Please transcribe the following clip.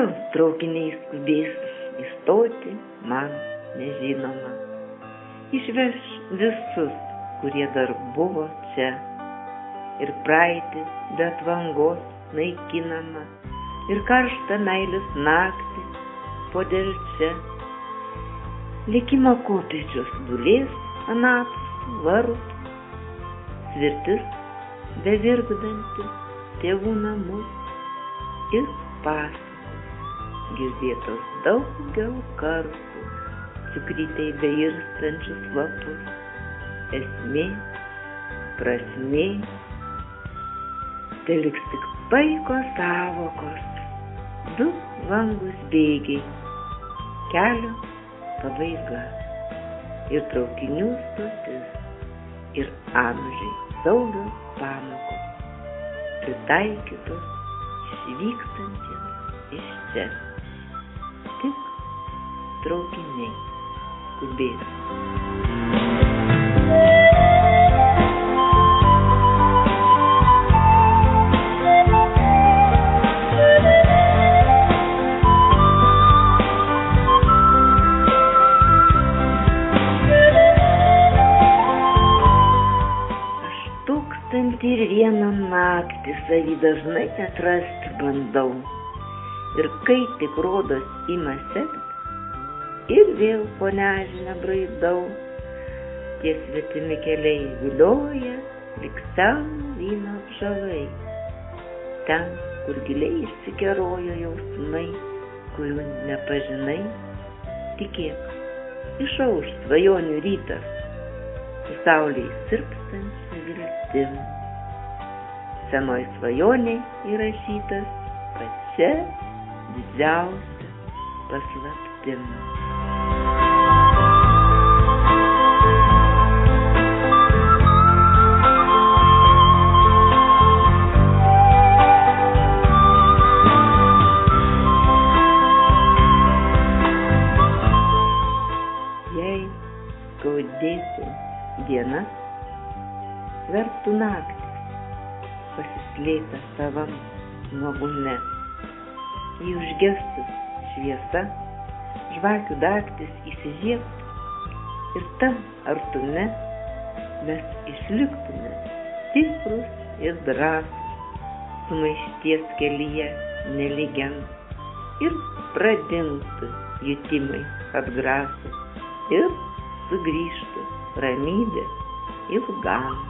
vėl traukiniai skubės įstoti man nežinoma. Išveš visus, kurie dar buvo čia. Ir praeitį be atvangos naikinama. Ir karštą meilės naktį po delčia. Likimo kopėčios dulės anapus vartų. Svirtis bevirkdanti tėvų namus. Ir pasakos girdėtos daugel kartų, sukrytei beirstančius lapus. Esmė, prasmė, teliks tik paiko sąvokos, du vangus bėgiai, kelio pabaiga ir traukinių stotis, ir amžiai saugios pamokos, pritaikytos išvykstantiems iš čia. Tik traukiniai skubės. Ir vieną naktį savį dažnai atrasti bandau. Ir kai tik rodos ima sekt, ir vėl po nežinią braidau. Tie svetimi keliai vilioja, lyg seno vyno apžavai. Ten, kur giliai išsikerojo jausmai, kurių nepažinai, tikėk, išauš svajonių rytas, su saulei sirpstančia viltim. Senoj svajoniai įrašytas pačia didžiausia paslaptim. Jei skaudėtų diena, vertų naktį, pasislėpę savam nuogume. Jei užgestų šviesa, žvakių dagtis įsižiebtų ir tam artume mes išliktume stiprus ir drąsūs, sumaišties kelyje nelygiam ir pradingtų jutimai atgrasūs ir sugrįžtų ramybė ilgam.